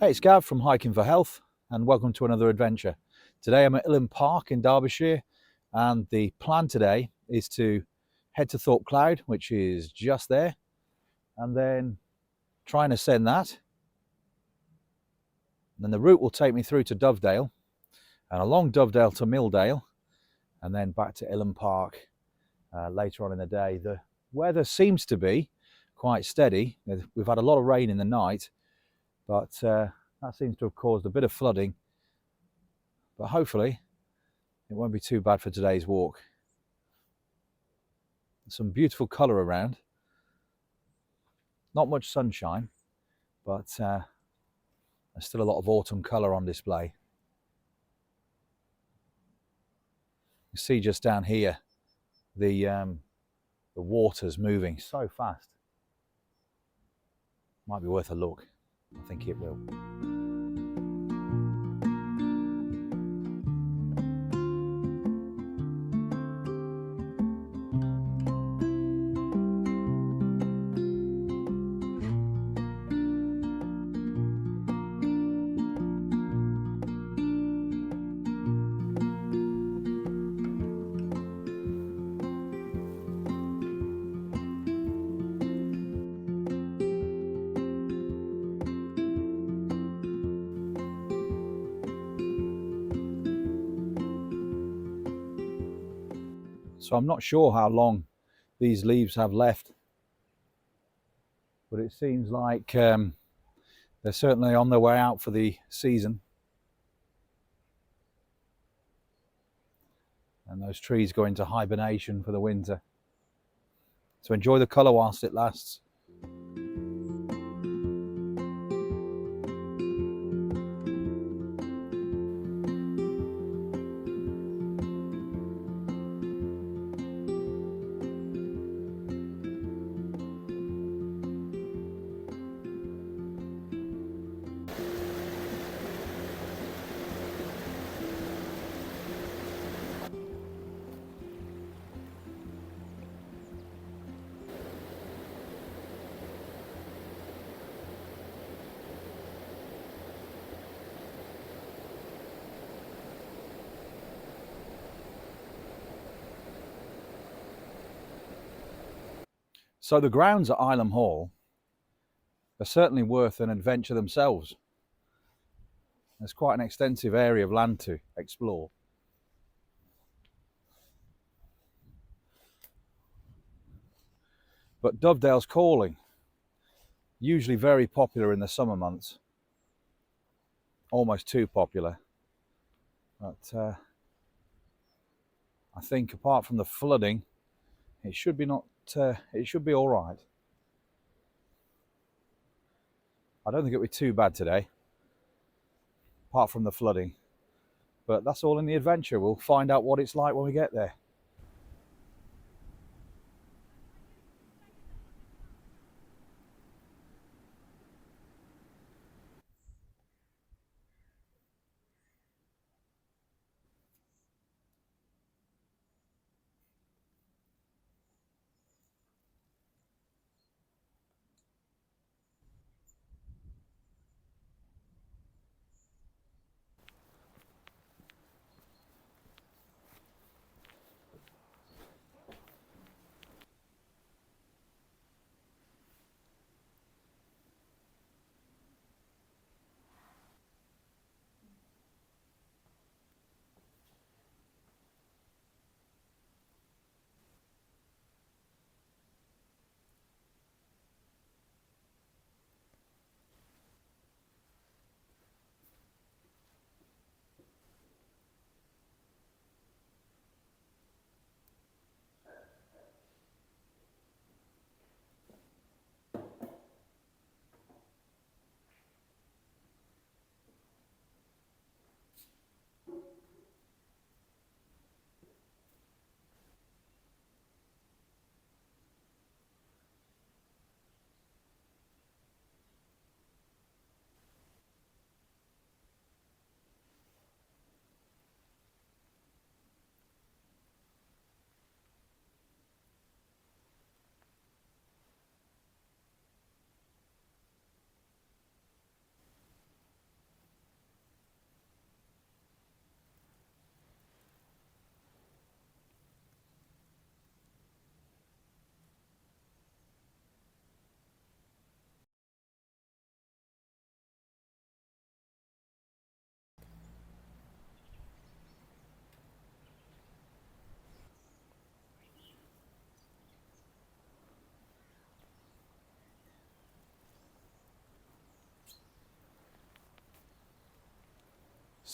Hey, it's Gav from Hiking for Health and welcome to another adventure. Today I'm at Ilam Park in Derbyshire and the plan today is to head to Thorpe Cloud, which is just there, and then try and ascend that. And then the route will take me through to Dovedale and along Dovedale to Milldale and then back to Ilam Park later on in the day. The weather seems to be quite steady. We've had a lot of rain in the night, but that seems to have caused a bit of flooding. But hopefully it won't be too bad for today's walk. Some beautiful colour around. Not much sunshine, but there's still a lot of autumn colour on display. You see just down here the water's moving so fast. Might be worth a look. I think it will. So I'm not sure how long these leaves have left, but it seems like they're certainly on their way out for the season. And those trees go into hibernation for the winter. So enjoy the colour whilst it lasts. So the grounds at Ilam Hall are certainly worth an adventure themselves. There's quite an extensive area of land to explore. But Dovedale's calling, usually very popular in the summer months, almost too popular. But I think apart from the flooding, it should be all right. I don't think it'll be too bad today, apart from the flooding. But that's all in the adventure. We'll find out what it's like when we get there.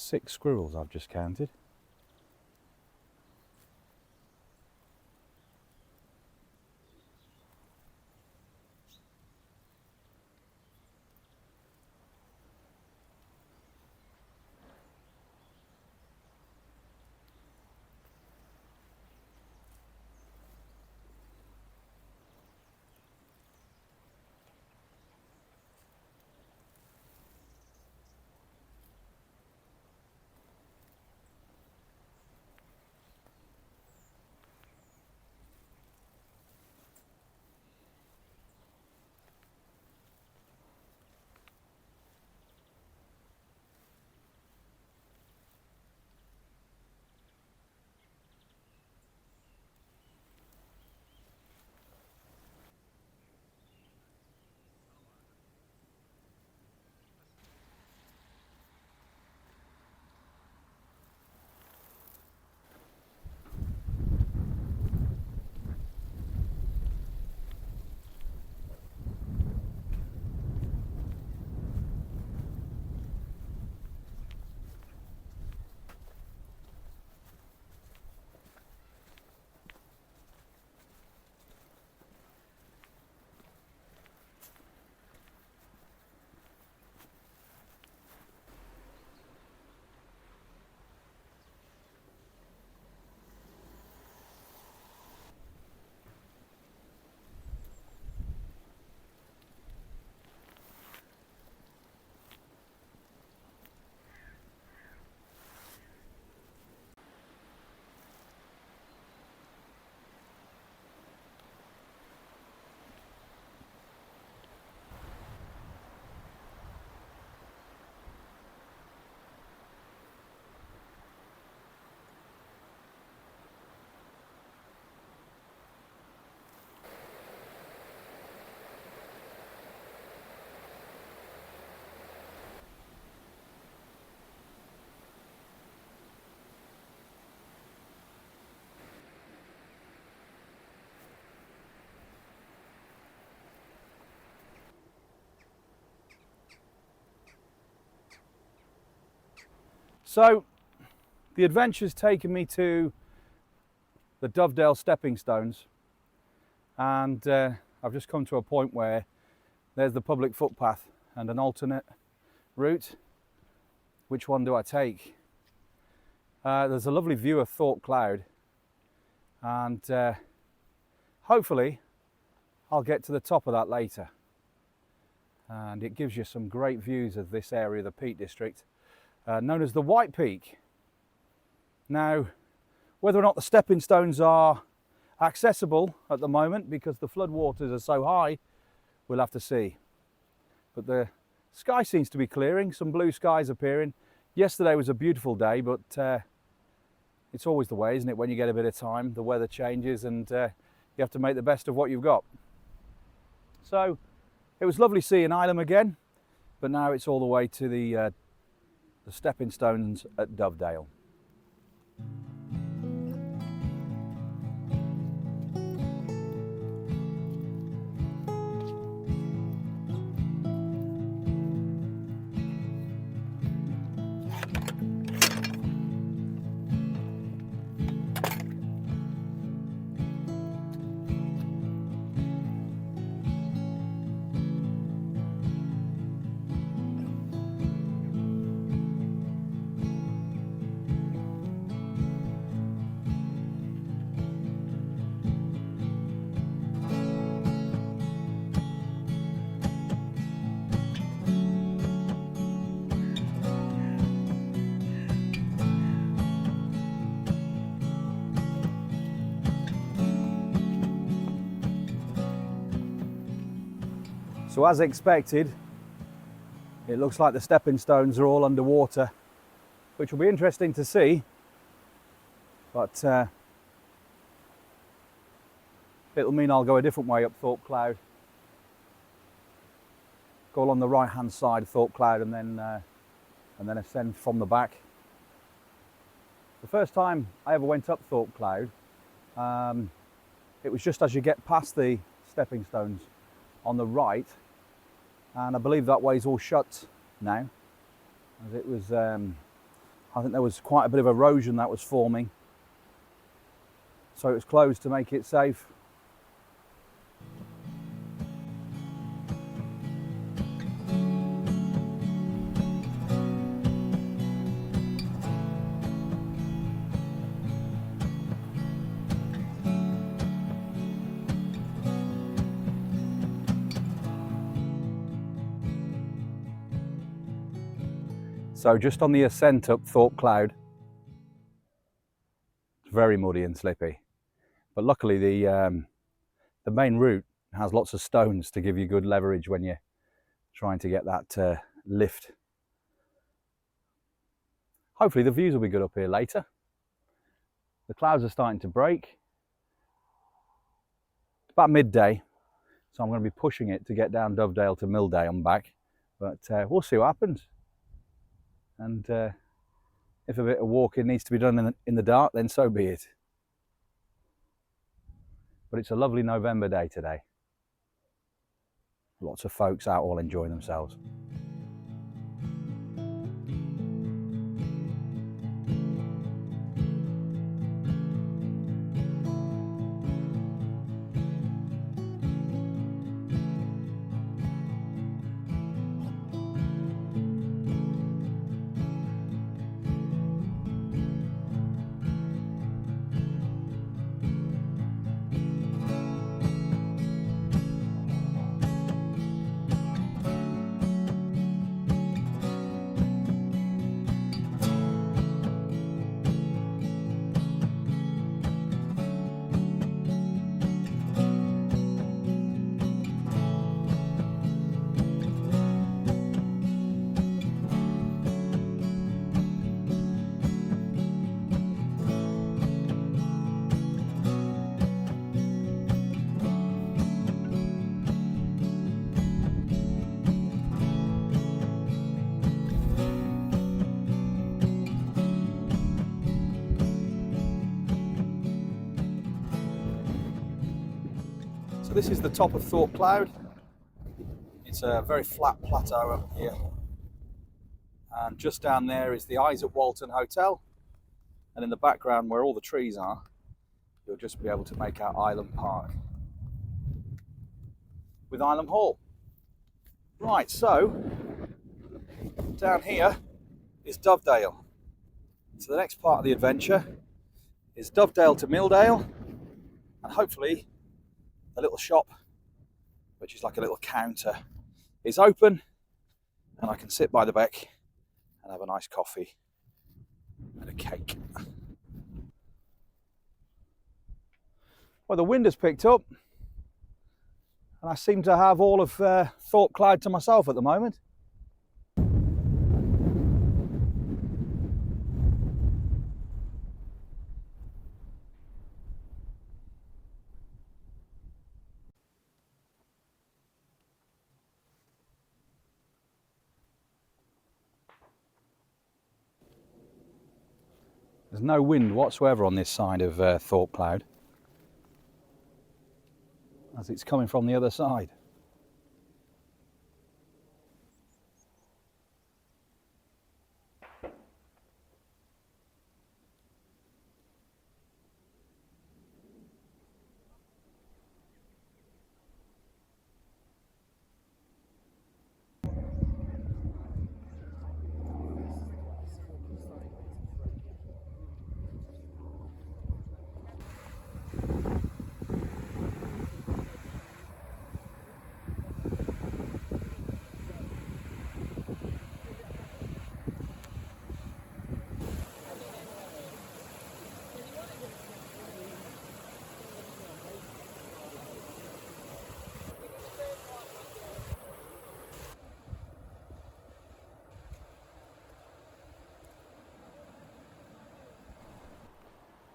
6 squirrels I've just counted. So the adventure's taken me to the Dovedale stepping stones, and I've just come to a point where there's the public footpath and an alternate route. Which one do I take? There's a lovely view of Thorpe Cloud, and hopefully I'll get to the top of that later, and it gives you some great views of this area of the Peak District, known as the White Peak. Now, whether or not the stepping stones are accessible at the moment because the floodwaters are so high, we'll have to see. But the sky seems to be clearing, some blue skies appearing. Yesterday was a beautiful day, but it's always the way, isn't it? When you get a bit of time, the weather changes and you have to make the best of what you've got. So it was lovely seeing Ilam again, but now it's all the way to the stepping stones at Dovedale. So as expected, it looks like the stepping stones are all underwater, which will be interesting to see, but it'll mean I'll go a different way up Thorpe Cloud, go along the right hand side of Thorpe Cloud and then ascend from the back. The first time I ever went up Thorpe Cloud, it was just as you get past the stepping stones on the right, and I believe that way's all shut now, as it was I think there was quite a bit of erosion that was forming, so it was closed to make it safe. So just on the ascent up Thorpe Cloud, it's very muddy and slippy. But luckily the main route has lots of stones to give you good leverage when you're trying to get that lift. Hopefully the views will be good up here later. The clouds are starting to break. It's about midday, so I'm going to be pushing it to get down Dovedale to Milldale and back. But we'll see what happens. And if a bit of walking needs to be done in the dark, then so be it. But it's a lovely November day today. Lots of folks out all enjoying themselves. So this is the top of Thorpe Cloud. It's a very flat plateau up here. And just down there is the Eyes at Walton Hotel. And in the background where all the trees are, you'll just be able to make out Ilam Park with Ilam Hall. Right, so down here is Dovedale. So the next part of the adventure is Dovedale to Milldale, and hopefully a little shop, which is like a little counter, is open, and I can sit by the beck and have a nice coffee and a cake. Well, the wind has picked up, and I seem to have all of Thorpe Cloud to myself at the moment. There's no wind whatsoever on this side of Thorpe Cloud, as it's coming from the other side.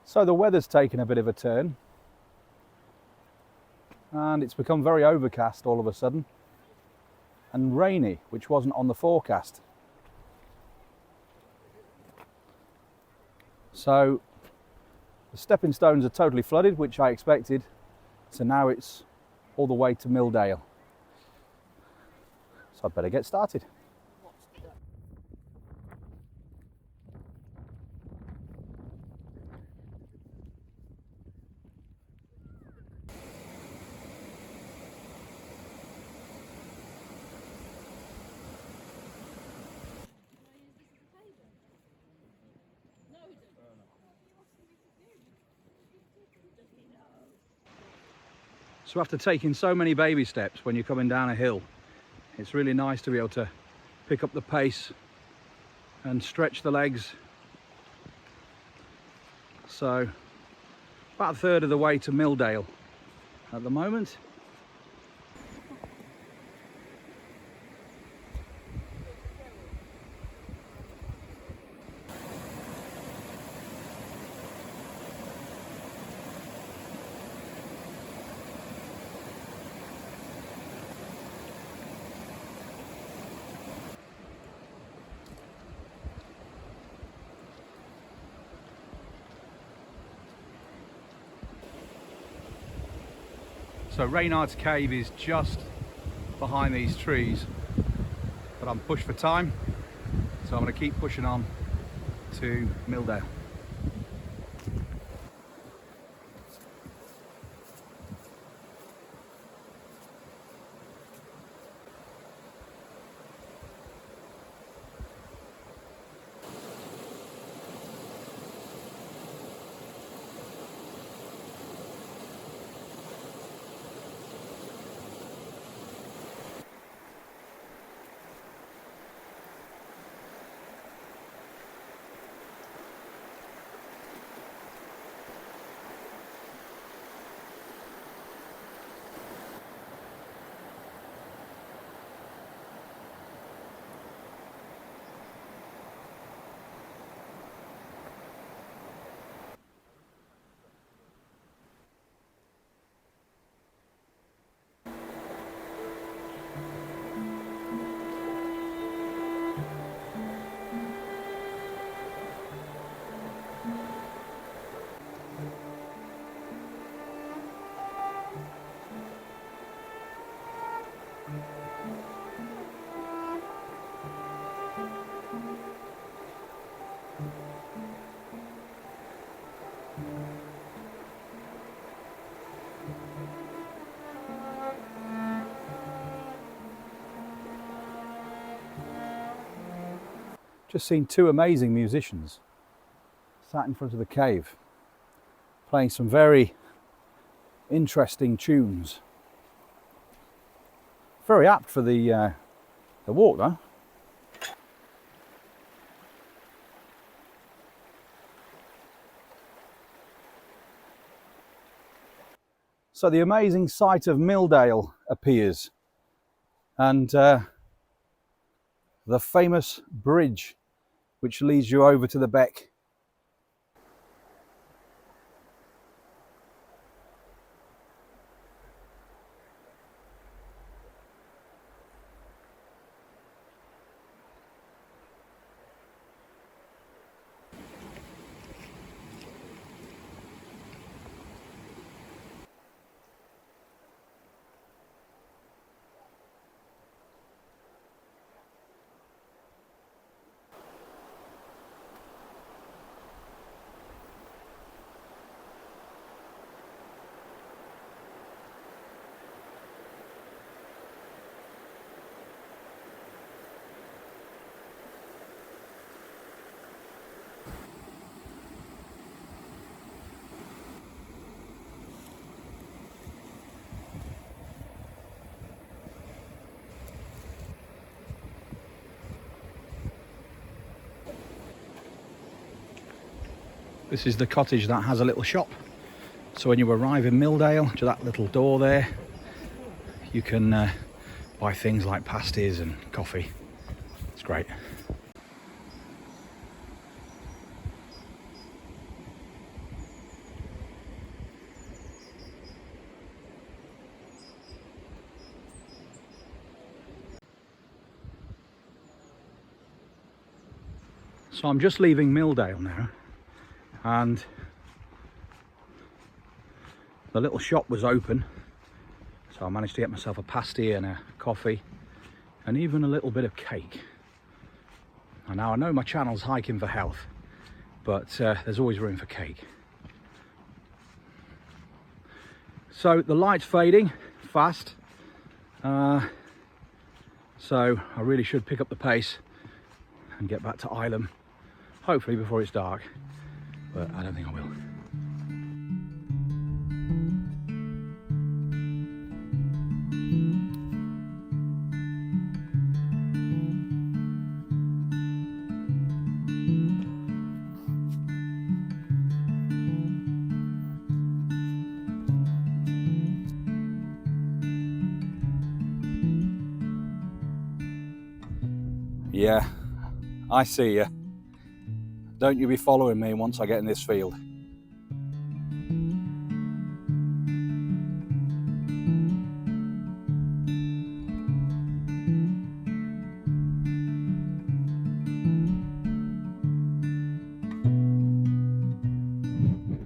So the weather's taken a bit of a turn, and it's become very overcast all of a sudden, and rainy, which wasn't on the forecast. So the stepping stones are totally flooded, which I expected, so now it's all the way to Milldale. So I'd better get started. So after taking so many baby steps when you're coming down a hill, it's really nice to be able to pick up the pace and stretch the legs. So about a third of the way to Milldale at the moment. So Reynard's Cave is just behind these trees, but I'm pushed for time, so I'm going to keep pushing on to Milldale. Just seen two amazing musicians sat in front of the cave playing some very interesting tunes. Very apt for the walk though. So the amazing sight of Milldale appears, and the famous bridge which leads you over to the beck. This is the cottage that has a little shop. So when you arrive in Milldale, to that little door there, you can buy things like pasties and coffee. It's great. So I'm just leaving Milldale now, and the little shop was open, so I managed to get myself a pasty and a coffee and even a little bit of cake. And now I know my channel's hiking for health, but there's always room for cake. So the light's fading fast, so I really should pick up the pace and get back to Ilam, hopefully before it's dark, but I don't think I will. Yeah, I see you. Don't you be following me once I get in this field.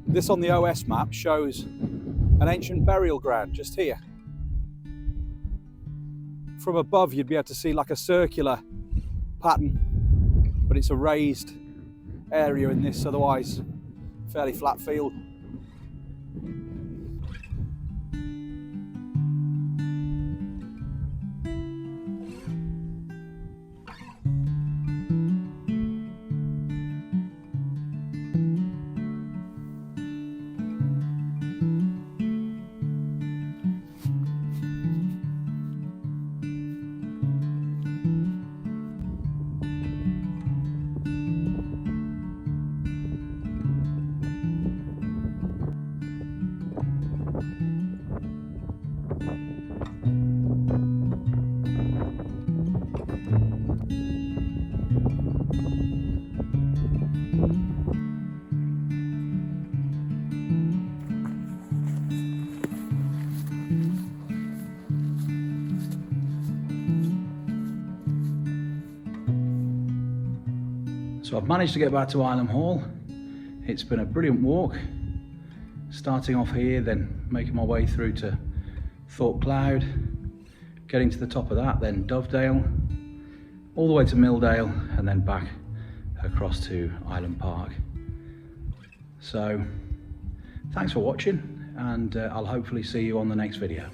This on the OS map shows an ancient burial ground just here. From above you'd be able to see like a circular pattern, but it's a raised area in this otherwise fairly flat field. So I've managed to get back to Ilam Hall. It's been a brilliant walk, starting off here, then making my way through to Thorpe Cloud, getting to the top of that, then Dovedale, all the way to Milldale, and then back across to Island Park. So thanks for watching, and I'll hopefully see you on the next video.